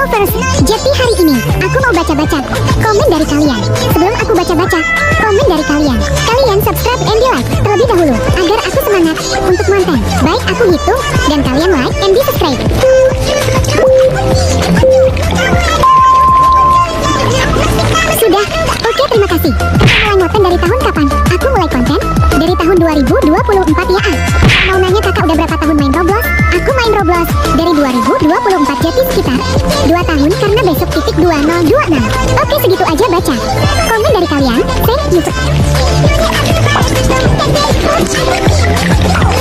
Lovers, jadi hari ini aku mau baca-baca komen dari kalian. Sebelum aku baca-baca komen dari kalian, kalian subscribe and di-like terlebih dahulu agar aku semangat untuk konten. Baik aku hitung dan kalian like and di subscribe. Sudah, oke terima kasih. Mulai konten dari tahun kapan? Aku mulai konten dari tahun 2024 ya. Mau nanya kakak udah berapa tahun main Roblox? Aku main Roblox dari 2024, jadi sekitar 2 tahun karena besok titik 2026. Oke segitu aja baca komen dari kalian. Thank you.